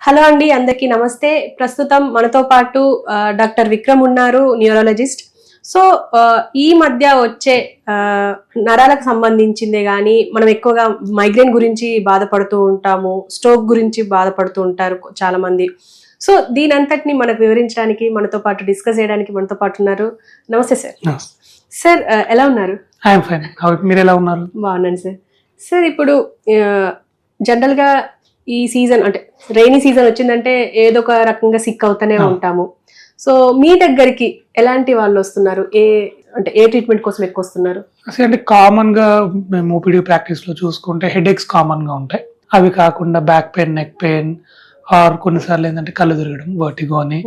Hello అండి, అందరికీ నమస్తే. ప్రస్తుతం మనతో పాటు డాక్టర్ విక్రమ్ ఉన్నారు, న్యూరాలజిస్ట్. సో ఈ మధ్య వచ్చే నరాలకు సంబంధించిందే కానీ మనం ఎక్కువగా మైగ్రేన్ గురించి బాధపడుతూ ఉంటాము, స్ట్రోక్ గురించి బాధపడుతూ ఉంటారు చాలా మంది. సో దీని అంతటిని మనకు వివరించడానికి, మనతో పాటు డిస్కస్ చేయడానికి మనతో పాటు ఉన్నారు. నమస్తే సార్. సార్ ఎలా ఉన్నారు? మీరు ఎలా ఉన్నారు? బాగున్నాను సార్. సార్ ఇప్పుడు జనరల్ గా ఈ సీజన్ అంటే రైనీ సీజన్ వచ్చిందంటే ఏదో ఒక రకంగా సిక్ అవుతూనే ఉంటాము. సో మీ దగ్గరికి ఎలాంటి వాళ్ళు వస్తున్నారు? ఏ ట్రీట్మెంట్ కోసం ఎక్కువ వస్తున్నారు? అంటే కామన్ గా మేము ఓపీడీ ప్రాక్టీస్ లో చూసుకుంటే హెడేక్స్ కామన్ గా ఉంటాయి. అవి కాకుండా back pain, neck pain, or కొన్నిసార్లు ఏంటంటే కళ్ళు తిరగడం, వర్టిగో అని.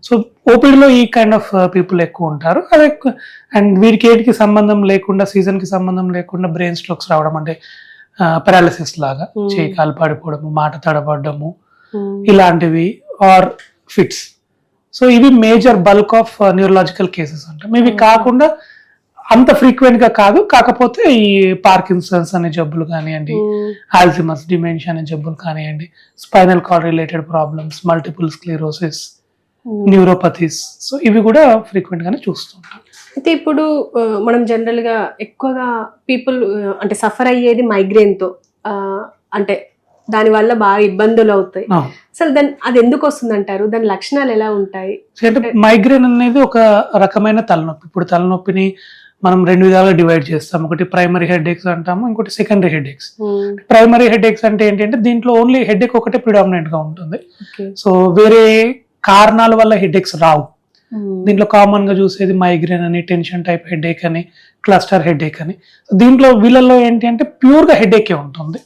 సో ఓపీడీలో ఈ కైండ్ ఆఫ్ పీపుల్ ఎక్కువ ఉంటారు. అదే అండ్ వీటికి ఏటికి సంబంధం లేకుండా, సీజన్ కి సంబంధం లేకుండా బ్రెయిన్ స్ట్రోక్స్ రావడం, అంటే పారాలిసిస్ లాగా చేయి కాలు పడిపోవడము, మాట తడబడము, ఇలాంటివి, ఆర్ ఫిట్స్. సో ఇవి major bulk of neurological cases అంటాం. ఇవి కాకుండా అంత ఫ్రీక్వెంట్ గా కాదు, కాకపోతే ఈ పార్కిన్సన్స్ అనే జబ్బులు కానివ్వండి, ఆల్జిమస్, డిమెన్షియా అనే జబ్బులు కానివ్వండి, spinal cord related problems, multiple sclerosis, neuropathies, so ఇవి కూడా ఫ్రీక్వెంట్ గానే చూస్తుంటాం. అయితే ఇప్పుడు మనం జనరల్ గా ఎక్కువగా పీపుల్ అంటే సఫర్ అయ్యేది మైగ్రేన్ తో, అంటే దాని వల్ల బాగా ఇబ్బందులు అవుతాయి. అసలు అది ఎందుకు వస్తుంది అంటారు? దాని లక్షణాలు ఎలా ఉంటాయి? అంటే మైగ్రేన్ అనేది ఒక రకమైన తలనొప్పి. ఇప్పుడు తలనొప్పిని మనం రెండు విధాలుగా డివైడ్ చేస్తాం. ఒకటి ప్రైమరీ హెడేక్స్ అంటాము, ఇంకోటి సెకండరీ హెడేక్స్. ప్రైమరీ హెడేక్స్ అంటే ఏంటంటే దీంట్లో ఓన్లీ హెడేక్ ఒకటే ప్రిడామినెంట్ గా ఉంటుంది. సో వేరే కారణాల వల్ల హెడేక్స్ రావు. దీంట్లో కామన్ గా చూసేది మైగ్రేన్ అని, టెన్షన్ టైప్ హెడేక్ అని, క్లస్టర్ హెడేక్ అని. దీంట్లో వీళ్ళల్లో ఏంటి అంటే ప్యూర్ గా హెడేకే ఉంటుంది.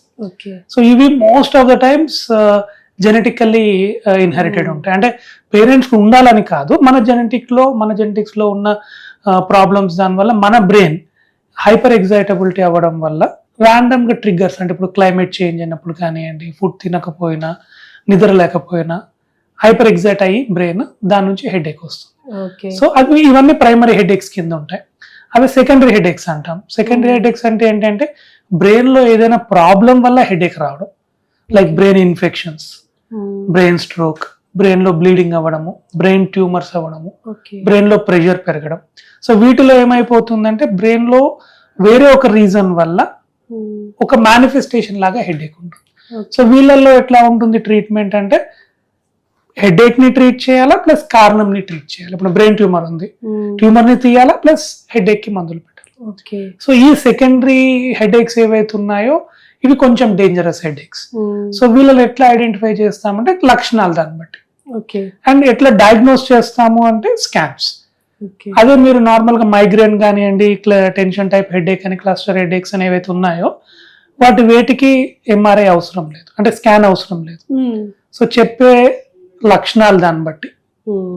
సో ఇవి most of the times genetically inherited ఉంటాయి. అంటే పేరెంట్స్ ఉండాలని కాదు, మన జెనెటిక్స్ లో ఉన్న ప్రాబ్లమ్స్ దానివల్ల మన బ్రెయిన్ హైపర్ ఎగ్జైటబిలిటీ అవ్వడం వల్ల ర్యాండమ్ గా ట్రిగ్గర్స్, అంటే ఇప్పుడు క్లైమేట్ చేంజ్ అయినప్పుడు కానివ్వండి, ఫుడ్ తినకపోయినా, నిద్ర లేకపోయినా హైపర్ ఎగ్జైట్ అయ్యి బ్రెయిన్ దాని నుంచి హెడేక్ వస్తుంది. సో అవి ఇవన్నీ ప్రైమరీ హెడేక్స్ కింద ఉంటాయి. అవి సెకండరీ హెడేక్స్ అంటాం. సెకండరీ హెడేక్స్ అంటే ఏంటంటే బ్రెయిన్ లో ఏదైనా ప్రాబ్లం వల్ల హెడేక్ రావడం, like brain infections, brain stroke, brain లో బ్లీడింగ్ అవ్వడము, బ్రెయిన్ ట్యూమర్స్ అవ్వడము, బ్రెయిన్ లో ప్రెషర్ పెరగడం. సో వీటిలో ఏమైపోతుందంటే బ్రెయిన్ లో వేరే ఒక రీజన్ వల్ల ఒక మేనిఫెస్టేషన్ లాగా హెడేక్ ఉంటుంది. సో వీళ్ళల్లో ఎట్లా ఉంటుంది ట్రీట్మెంట్ అంటే హెడేక్ ని ట్రీట్ చేయాలా, ప్లస్ కారణం ని ట్రీట్ చేయాలి. ఇప్పుడు బ్రెయిన్ ట్యూమర్ ఉంది, ట్యూమర్ ని తీయాలా, ప్లస్ హెడేక్ కి మందులు పెట్టాలి. సో ఈ సెకండరీ హెడేక్స్ ఏవైతే ఉన్నాయో ఇవి కొంచెం డేంజరస్ హెడేక్స్. సో వీళ్ళని ఎట్లా ఐడెంటిఫై చేస్తామంటే లక్షణాలు దాన్ని బట్టి. అండ్ ఎట్లా డయాగ్నోస్ చేస్తాము అంటే స్కాన్స్. అదే మీరు నార్మల్ గా మైగ్రేన్ కానివ్వండి, టెన్షన్ టైప్ హెడేక్ అని, క్లస్టర్ హెడేక్స్ అని ఏవైతే ఉన్నాయో వేటికి ఎంఆర్ఐ అవసరం లేదు, అంటే స్కాన్ అవసరం లేదు. సో చెప్పే లక్షణాలు దాన్ని బట్టి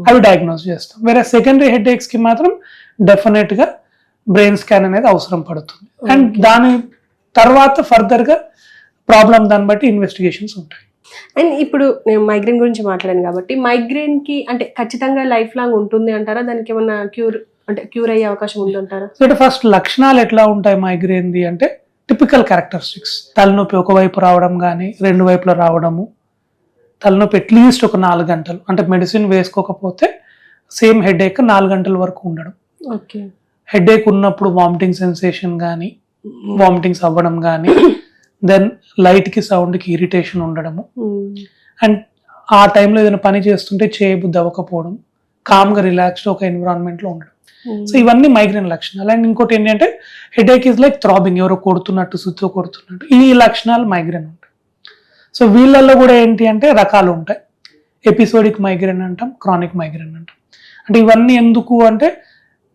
అవి డయాగ్నోస్ చేస్తాం. వేరే సెకండరీ హెడేక్స్ కి మాత్రం డెఫినెట్ గా బ్రెయిన్ స్కాన్ అనేది అవసరం పడుతుంది. అండ్ దాని తర్వాత ఫర్దర్ గా ప్రాబ్లం దాన్ని బట్టి ఇన్వెస్టిగేషన్స్ ఉంటాయి. అండ్ ఇప్పుడు నేను మైగ్రేన్ గురించి మాట్లాడాను కాబట్టి, మైగ్రేన్ కి అంటే ఖచ్చితంగా లైఫ్ లాంగ్ ఉంటుంది అంటారా? దానికి ఏమన్నా క్యూర్ అయ్యే అవకాశం ఉందంటారా? సో ఫస్ట్ లక్షణాలు ఎట్లా ఉంటాయి మైగ్రేన్ ది అంటే టిపికల్ క్యారెక్టరిస్టిక్స్. తలనొప్పి ఒకవైపు రావడం కానీ, రెండు వైపులో రావడము, తలనొప్పి అట్లీస్ట్ ఒక 4 గంటలు, అంటే మెడిసిన్ వేసుకోకపోతే సేమ్ హెడేక్ 4 గంటల వరకు ఉండడం. హెడేక్ ఉన్నప్పుడు వామిటింగ్ సెన్సేషన్ కానీ, వామిటింగ్స్ అవ్వడం కానీ, దెన్ లైట్ కి సౌండ్ కి ఇరిటేషన్ ఉండడము, అండ్ ఆ టైంలో ఏదైనా పని చేస్తుంటే చేయబుద్ధి అవ్వకపోవడం, కామ్ గా రిలాక్స్డ్ ఒక ఎన్విరాన్మెంట్ లో ఉండడం. సో ఇవన్నీ మైగ్రేన్ లక్షణాలు. అండ్ ఇంకోటి ఏంటంటే హెడేక్ ఇస్ లైక్ థ్రాబింగ్, ఎవరో కొడుతున్నట్టు, సుత్తో కొడుతున్నట్టు, ఈ లక్షణాలు మైగ్రేన్ ఉంటాయి. సో వీళ్ళల్లో కూడా ఏంటి అంటే రకాలు ఉంటాయి. ఎపిసోడిక్ మైగ్రేన్ అంటాం, క్రానిక్ మైగ్రేన్ అంటాం. అంటే ఇవన్నీ ఎందుకు అంటే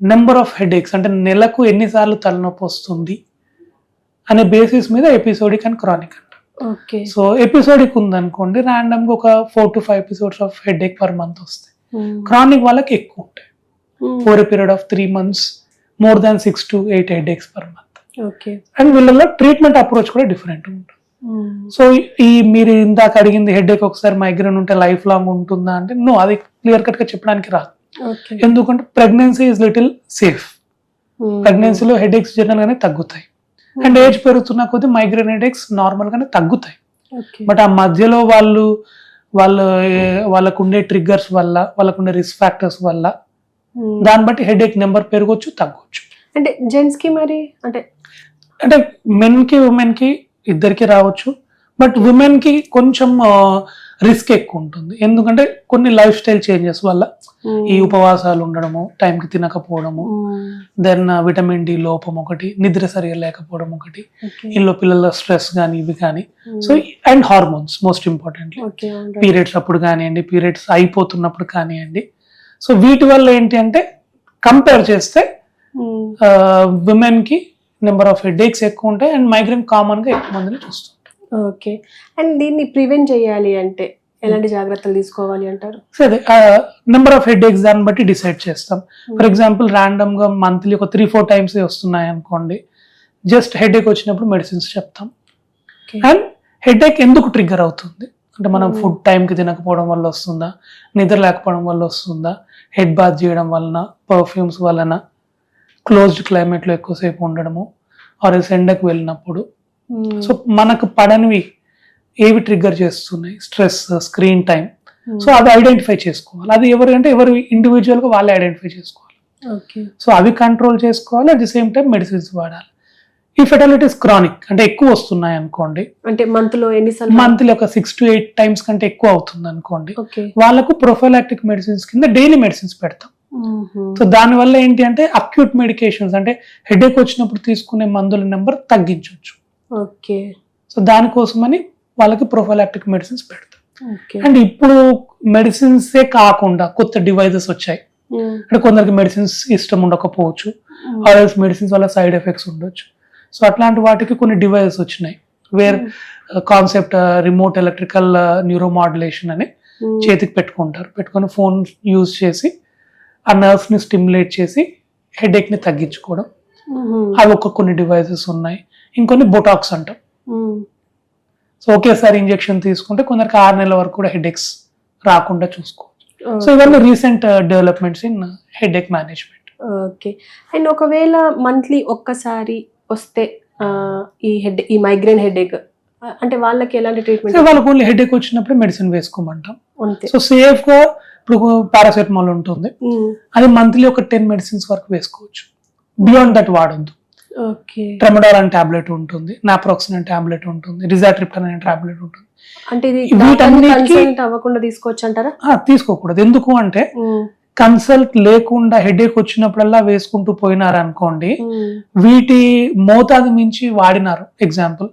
నెంబర్ ఆఫ్ హెడేక్స్, అంటే నెలకు ఎన్నిసార్లు తలనొప్పి వస్తుంది అనే బేసిస్ మీద ఎపిసోడిక్ అండ్ క్రానిక్ అంటాం. సో ఎపిసోడిక్ ఉందనుకోండి, ర్యాండమ్ గా ఒక 4 to 5 episodes of headache per month వస్తాయి. క్రానిక్ వాళ్ళకి ఎక్కువ ఉంటాయి. Over a period of 3 months more than 6 to 8 headaches per month. And వీళ్ళలో ట్రీట్మెంట్ అప్రోచ్ కూడా డిఫరెంట్ ఉంటుంది. సో ఈ మీరు ఇందాక అడిగింది హెడేక్ ఒకసారి మైగ్రేన్ ఉంటే లైఫ్ లాంగ్ ఉంటుందా అంటే నో, అది క్లియర్ కట్ గా చెప్పడానికి రాదు. ఎందుకంటే ప్రెగ్నెన్సీ ఇస్ లిటిల్ సేఫ్. ప్రెగ్నెన్సీలో హెడేక్స్ జనరల్ గానే తగ్గుతాయి, అండ్ ఏజ్ పెరుగుతున్న కొద్ది మైగ్రేన్ హెడేక్స్ నార్మల్ గానే తగ్గుతాయి. బట్ ఆ మధ్యలో వాళ్ళు వాళ్ళకు ఉండే ట్రిగ్గర్స్ వల్ల, వాళ్ళకు ఉండే రిస్క్ ఫ్యాక్టర్స్ వల్ల దాన్ని బట్టి హెడేక్ నెంబర్ పెరగొచ్చు, తగ్గొచ్చు. అంటే జెంట్స్ కి మరి అంటే మెన్ కి ఉమెన్ కి ఇద్దరికి రావచ్చు. బట్ ఉమెన్ కి కొంచెం రిస్క్ ఎక్కువ ఉంటుంది. ఎందుకంటే కొన్ని లైఫ్ స్టైల్ చేంజెస్ వల్ల, ఈ ఉపవాసాలు ఉండడము, టైంకి తినకపోవడము, దెన్ విటమిన్ డి లోపం ఒకటి, నిద్ర సరిగా లేకపోవడం ఒకటి, ఇంట్లో పిల్లల స్ట్రెస్ కానీ ఇవి కానీ, so and hormones most importantly, periods అప్పుడు కానివ్వండి, పీరియడ్స్ అయిపోతున్నప్పుడు కానివ్వండి. సో వీటి వల్ల ఏంటి అంటే కంపేర్ చేస్తే విమెన్ కి నెంబర్ ఆఫ్ హెడేక్స్ ఎక్కువ ఉంటాయి అండ్ మైగ్రేన్ కామన్ గా ఎక్కువ మందిని చూస్తుంటాం. ఓకే. అండ్ దీన్ని ప్రివెంట్ చేయాలి అంటే ఎలాంటి జాగ్రత్తలు తీసుకోవాలి అంటారు? సరే, నెంబర్ ఆఫ్ హెడేక్స్ దాన్ని బట్టి డిసైడ్ చేస్తాం. ఫర్ ఎగ్జాంపుల్ ర్యాండమ్ గా మంత్లీ ఒక 3-4 టైమ్స్ వస్తున్నాయి అనుకోండి, జస్ట్ హెడేక్ వచ్చినప్పుడు మెడిసిన్స్ చెప్తాం. అండ్ హెడేక్ ఎందుకు ట్రిగ్గర్ అవుతుంది అంటే మనం ఫుడ్ టైంకి తినకపోవడం వల్ల వస్తుందా, నిద్ర లేకపోవడం వల్ల వస్తుందా, హెడ్ బాత్ చేయడం వలన, పర్ఫ్యూమ్స్ వలన, క్లోజ్డ్ క్లైమేట్ లో ఎక్కువసేపు ఉండడము, ఆర్ ఎండకు వెళ్ళినప్పుడు. సో మనకు పడనివి ఏవి ట్రిగ్గర్ చేస్తున్నాయి, స్ట్రెస్, స్క్రీన్ టైం. సో అది ఐడెంటిఫై చేసుకోవాలి. అది ఎవరు ఇండివిజువల్ గా వాళ్ళే ఐడెంటిఫై చేసుకోవాలి. సో అవి కంట్రోల్ చేసుకోవాలి. At the same time medicines వాడాలి. If at all it is chronic అంటే ఎక్కువ వస్తున్నాయి అనుకోండి, అంటే మంత్లో ఒక 6 to 8 టైమ్స్ కంటే ఎక్కువ అవుతుంది అనుకోండి, వాళ్ళకు ప్రొఫైలాక్టిక్ మెడిసిన్స్ కింద డైలీ మెడిసిన్స్ పెడతాం. సో దానివల్ల ఏంటి అంటే అక్యూట్ మెడికేషన్స్ అంటే హెడేక్ వచ్చినప్పుడు తీసుకునే మందుల నెంబర్ తగ్గించవచ్చు. సో దానికోసమని వాళ్ళకి ప్రొఫైలాక్టిక్ మెడిసిన్స్ పెడతాం. అండ్ ఇప్పుడు మెడిసిన్సే కాకుండా కొత్త డివైజెస్ వచ్చాయి. అంటే కొందరికి మెడిసిన్స్ ఇష్టం ఉండకపోవచ్చు, ఆర్ఎల్స్ మెడిసిన్స్ వల్ల సైడ్ ఎఫెక్ట్స్ ఉండొచ్చు. సో అట్లాంటి వాటికి కొన్ని డివైజెస్ వచ్చినాయి, వేర్ కాన్సెప్ట్ రిమోట్ ఎలక్ట్రికల్ న్యూరోమాడ్యులేషన్ అని చేతికి పెట్టుకొని ఫోన్ యూజ్ చేసి ఆ నర్వ్స్ ని స్టిమ్యులేట్ చేసి హెడేక్ ని తగ్గించుకోవడం. అవి కొన్ని డివైజెస్ ఉన్నాయి. ఇంకొన్ని బొటాక్స్ అంటాం. సో ఒకేసారి ఇంజెక్షన్ తీసుకుంటే కొందరికి 6 నెలల వరకు కూడా హెడేక్స్ రాకుండా చూసుకోవచ్చు. సో ఇవన్నీ recent developments in headache management. Okay. And ఒకవేళ మంత్లీ ఒక్కసారి వస్తే ఈ మైగ్రేన్ హెడేక్ అంటే వాళ్ళకి ఎలాంటి ట్రీట్మెంట్? వాళ్ళకి ఓన్లీ హెడేక్ వచ్చినప్పుడు మెడిసిన్ వేసుకోమంటాం. సో సేఫ్ గా ఇప్పుడు పారాసెటమాల్ ఉంటుంది, అది మంత్లీ ఒక 10 మెడిసిన్స్ వరకు వేసుకోవచ్చు. బియాండ్ దట్ వాడొద్దు. ట్రెమడాల్ అనే టాబ్లెట్ ఉంటుంది, నాప్రోక్సిన్ అనే టాబ్లెట్ ఉంటుంది, రిజాట్రిప్టన్ అనే టాబ్లెట్ ఉంటుంది. అంటే వీటన్నిటికీ అవ్వకుండా తీసుకోవచ్చు అంటారా? తీసుకోకూడదు. ఎందుకు అంటే కన్సల్ట్ లేకుండా హెడేక్ వచ్చినప్పుడల్లా వేసుకుంటూ పోయినారనుకోండి, వీటి మోతాదు మించి వాడినారు, ఎగ్జాంపుల్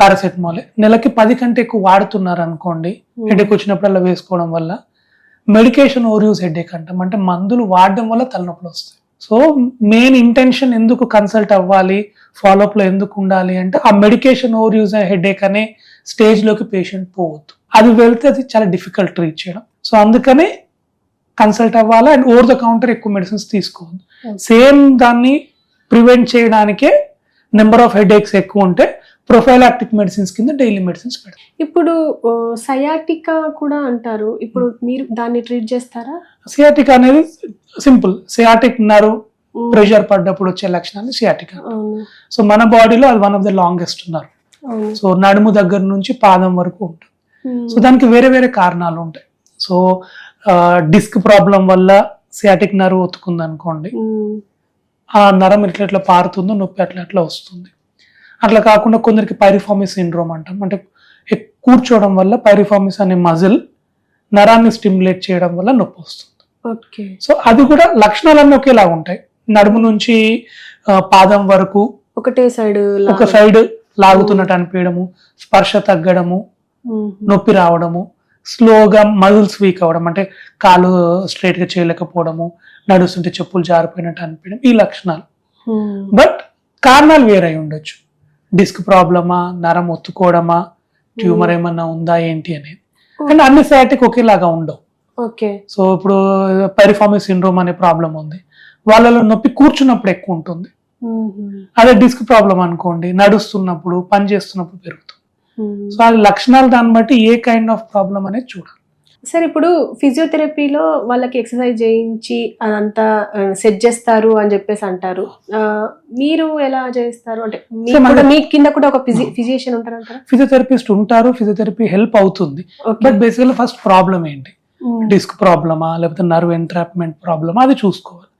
పారాసెటమాల్ నెలకి 10 కంటే ఎక్కువ వాడుతున్నారు అనుకోండి, హెడేక్ వచ్చినప్పుడల్లా వేసుకోవడం వల్ల మెడికేషన్ ఓవర్ యూజ్ హెడేక్ అంటాం. అంటే మందులు వాడడం వల్ల తలనొప్పులు వస్తాయి. సో మెయిన్ ఇంటెన్షన్ ఎందుకు కన్సల్ట్ అవ్వాలి, ఫాలోఅప్ లో ఎందుకు ఉండాలి అంటే ఆ మెడికేషన్ ఓవర్ యూజ్ హెడేక్ అనే స్టేజ్ లోకి పేషెంట్ పోవద్దు. అది వెళ్తే అది చాలా డిఫికల్ట్ ట్రీట్ చేయడం. సో అందుకనే కన్సల్ట్ అవ్వాలి అండ్ ఓవర్ ద కౌంటర్ ఎక్కువ మెడిసిన్స్ తీసుకోవద్దు. సేమ్ దాన్ని ప్రివెంట్ చేయడానికే నెంబర్ ఆఫ్ హెడేక్స్ ఎక్కువ ఉంటే ప్రొఫైలాక్టిక్ మెడిసిన్స్ కింద డైలీ మెడిసిన్స్ పెడతాం. ఇప్పుడు సయాటికా కూడా అంటారు, ఇప్పుడు మీరు దాన్ని ట్రీట్ చేస్తారా? సియాటికా అనేది సింపుల్, సియాటిక్ నర్వ్ ప్రెషర్ పడ్డప్పుడు వచ్చే లక్షణాన్ని సియాటికా. సో మన బాడీలో అది one of the longest nerve. So నడుము దగ్గర నుంచి పాదం వరకు ఉంటుంది. సో దానికి వేరే వేరే కారణాలు ఉంటాయి. సో డిస్క్ ప్రాబ్లం వల్ల సియాటిక్ నర్వ్ ఒత్తుకుంది అనుకోండి, ఆ నరం ఎట్లా పారుతుందో నొప్పి అట్లా వస్తుంది. అట్లా కాకుండా కొందరికి పైరిఫార్మిస్ సిండ్రోమ్ అంటాం, అంటే కూర్చోవడం వల్ల పైరిఫార్మిస్ అనే మజిల్ నరాన్ని స్టిమ్యులేట్ చేయడం వల్ల నొప్పి వస్తుంది. సో అది కూడా లక్షణాలన్నీ ఒకేలా ఉంటాయి. నడుము నుంచి పాదం వరకు ఒక సైడ్ లాగుతున్నట్టు అనిపించడము, స్పర్శ తగ్గడము, నొప్పి రావడము, స్లోగా మజిల్స్ వీక్ అవ్వడం, అంటే కాలు స్ట్రైట్ గా చేయలేకపోవడము, నడుస్తుంటే చెప్పులు జారిపోయినట్టు అనిపించడం, ఈ లక్షణాలు. బట్ కారణాలు వేరై ఉండొచ్చు. డిస్క్ ప్రాబ్లమా, నరం ఒత్తుకోవడమా, ట్యూమర్ ఏమన్నా ఉందా ఏంటి అనేది. అండ్ అన్ని సయాటిక్ ఒకేలాగా ఉండవు. సో ఇప్పుడు పైరిఫార్మిస్ సిండ్రోమ్ అనే ప్రాబ్లం ఉంది, వాళ్ళలో నొప్పి కూర్చున్నప్పుడు ఎక్కువ ఉంటుంది. అదే డిస్క్ ప్రాబ్లం అనుకోండి, నడుస్తున్నప్పుడు పని చేస్తున్నప్పుడు పెరుగుతుంది. సో అది లక్షణాలు దాన్ని బట్టి ఏ కైండ్ ఆఫ్ ప్రాబ్లం అనేది చూడాలి. సార్ ఇప్పుడు ఫిజియోథెరపీలో వాళ్ళకి ఎక్సర్సైజ్ చేయించి అదంతా సెట్ చేస్తారు అని చెప్పేసి అంటారు. మీరు ఎలా చేస్తారు అంటే మీ కింద కూడా ఒక ఫిజిషియన్ ఉంటారంటారా? ఫిజియోథెరపిస్ట్ ఉంటారు, ఫిజియోథెరపీ హెల్ప్ అవుతుంది. బట్ బేసికల్లీ ఫస్ట్ ప్రాబ్లం ఏంటి, డిస్క్ ప్రాబ్లమా లేకపోతే నర్వ్ ఎంట్రాప్మెంట్ ప్రాబ్లమా అది చూసుకోవాలి.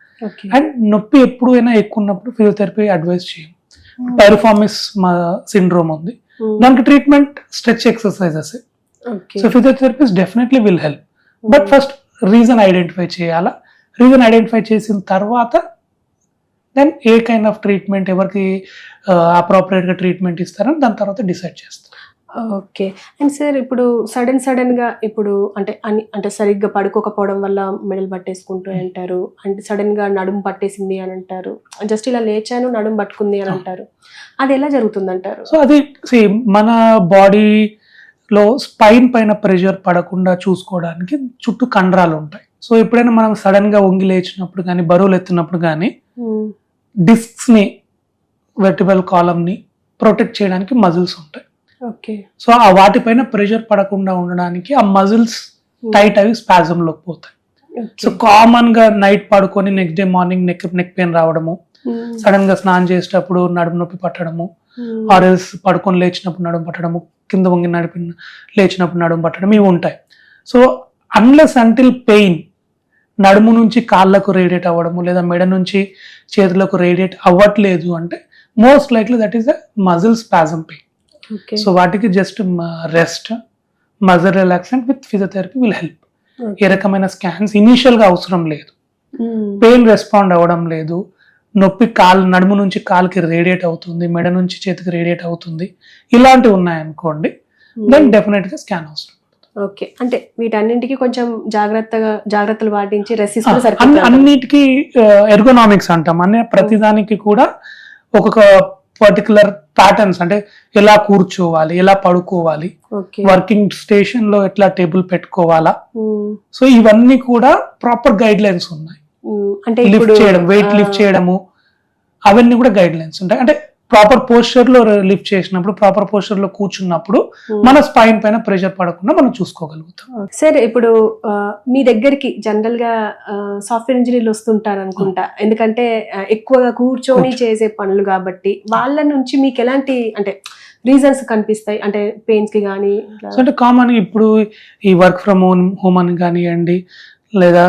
అండ్ నొప్పి ఎప్పుడైనా ఎక్కువ ఉన్నప్పుడు ఫిజియోథెరపీ అడ్వైస్ చేయం. పైరిఫార్మిస్ సిండ్రోమ్ ఉంది, దానికి treatment stretch exercises. So physiotherapist definitely will help. But first reason identify చేయాలా, రీజన్ ఐడెంటిఫై చేసిన తర్వాత then a kind of treatment ఎవరికి అప్రోప్రియేట్ గా ట్రీట్మెంట్ ఇస్తారని దాని తర్వాత డిసైడ్ చేస్తాం. ఓకే. అండ్ సార్ ఇప్పుడు సడన్ గా ఇప్పుడు అంటే సరిగ్గా పడుకోకపోవడం వల్ల మెడలు పట్టేసుకుంటూ అంటారు, అంటే సడన్ గా నడుము పట్టేసింది అని అంటారు, జస్ట్ ఇలా లేచాను నడుము పట్టుకుంది అని అంటారు, అది ఎలా జరుగుతుంది అంటారు? సో అది మన బాడీలో స్పైన్ పైన ప్రెషర్ పడకుండా చూసుకోవడానికి చుట్టూ కండరాలు ఉంటాయి. సో ఎప్పుడైనా మనం సడన్ గా వంగి లేచినప్పుడు కానీ బరువులు ఎత్తినప్పుడు కానీ డిస్క్స్ ని వెర్టిబల్ కాలమ్ ని ప్రొటెక్ట్ చేయడానికి మజిల్స్ ఉంటాయి. సో ఆ వాటిపైన ప్రెషర్ పడకుండా ఉండడానికి ఆ మజిల్స్ టైట్ అవి స్పాజమ్ లోకి పోతాయి. సో కామన్ గా నైట్ పడుకొని next day morning neck pain రావడము, సడన్ గా స్నానం చేసేటప్పుడు నడుము నొప్పి పట్టడము, ఆర్ఎల్స్ పడుకొని లేచినప్పుడు నడుము పట్టడము, కింద వంగి లేచినప్పుడు నడుము పట్టడం, ఇవి ఉంటాయి. సో అన్లెస్ అంటిల్ పెయిన్ నడుము నుంచి కాళ్ళకు రేడియేట్ అవ్వడము లేదా మెడ నుంచి చేతులకు రేడియేట్ అవ్వట్లేదు అంటే most likely that is the muscle spasm pain. So వాటికి just rest, muscle relaxant with physiotherapy will help. ఏ రకమైన స్కాన్స్ ఇనీషియల్ గా అవసరం లేదు, పెయిన్ రెస్పాండ్ అవ్వడం లేదు, నొప్పి నడుము నుంచి కాలుకి రేడియేట్ అవుతుంది, మెడ నుంచి చేతికి రేడియేట్ అవుతుంది, ఇలాంటివి ఉన్నాయనుకోండి దెన్ డెఫినెట్ గా స్కాన్ అవసరం. ఓకే, అంటే వీటన్నింటికి కొంచెం జాగ్రత్తలు పాటించి అన్నిటికీ ఎర్గోనామిక్స్ అంటాం. ప్రతిదానికి కూడా ఒక్కొక్క పర్టికులర్ ప్యాటర్న్స్, అంటే ఎలా కూర్చోవాలి, ఎలా పడుకోవాలి, వర్కింగ్ స్టేషన్ లో ఎట్లా టేబుల్ పెట్టుకోవాలా, సో ఇవన్నీ కూడా ప్రాపర్ గైడ్ లైన్స్ ఉన్నాయి. అంటే లిఫ్ట్ చేయడం, వెయిట్ లిఫ్ట్ చేయడము, అవన్నీ కూడా గైడ్ లైన్స్ ఉంటాయి. అంటే ప్రాపర్ పోస్చర్ లో లిఫ్ట్ చేసినప్పుడు, ప్రాపర్ పోస్చర్ లో కూర్చున్నప్పుడు మన స్పైన్ పైన ప్రెషర్ పడకుండా మనం చూసుకోగలుగుతాం. సార్ ఇప్పుడు మీ దగ్గరికి జనరల్ గా సాఫ్ట్వేర్ ఇంజనీర్లు వస్తుంటారు అనుకుంటా, ఎందుకంటే ఎక్కువగా కూర్చొని చేసే పనులు కాబట్టి, వాళ్ళ నుంచి మీకు ఎలాంటి అంటే రీజన్స్ కనిపిస్తాయి అంటే పెయిన్స్ కి కానీ? అంటే కామన్ ఇప్పుడు ఈ వర్క్ ఫ్రమ్ హోమ్ అని కానివ్వండి లేదా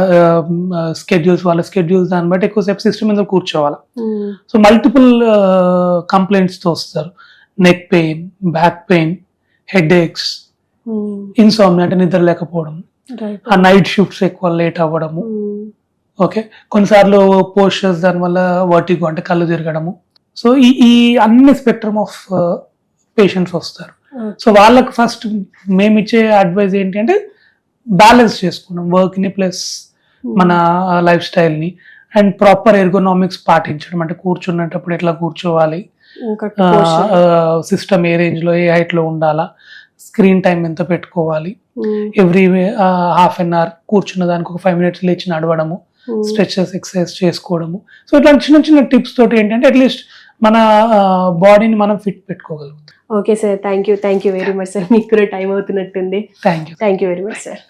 స్కెడ్యూల్స్, వాళ్ళ స్కెడ్యూల్స్ దాన్ని బట్టి ఎక్కువసేపు సిస్టమ్ మీద కూర్చోవాలి. సో మల్టిపుల్ కంప్లైంట్స్ తో వస్తారు. Neck pain, back pain, headaches, insomnia అంటే నిద్ర లేకపోవడం, ఆ నైట్ షిఫ్ట్స్ ఎక్కువ లేట్ అవ్వడము, ఓకే కొన్నిసార్లు పోస్చర్స్ దాని వల్ల వర్టిగో అంటే కళ్ళు తిరగడము. సో ఈ అన్ని స్పెక్ట్రమ్ ఆఫ్ పేషెంట్స్ వస్తారు. సో వాళ్ళకి ఫస్ట్ మేము ఇచ్చే అడ్వైజ్ ఏంటి అంటే బ్యాలెన్స్ చేసుకున్నాం వర్క్ ని ప్లస్ మన లైఫ్ స్టైల్ ని, అండ్ ప్రాపర్ ఎర్గోనామిక్స్ పాటించడం, అంటే కూర్చున్నప్పుడు ఎట్లా కూర్చోవాలి, సిస్టమ్ ఏ రేంజ్ లో ఏ హైట్ లో ఉండాలా, స్క్రీన్ టైం ఎంత పెట్టుకోవాలి, ఎవ్రీ హాఫ్ అన్ అవర్ కూర్చున్న దానికి ఒక 5 minutes లేచి నడవడము, స్ట్రెచెస్ ఎక్సర్సైజ్ చేసుకోవడము. సో ఇట్లా చిన్న చిన్న టిప్స్ తోటి ఏంటంటే అట్లీస్ట్ మన బాడీని మనం ఫిట్ పెట్టుకోగలుగుతాం. Okay sir, thank you very much sir. మీకు కూడా టైం అవుతున్నట్టుంది. Thank you very much sir.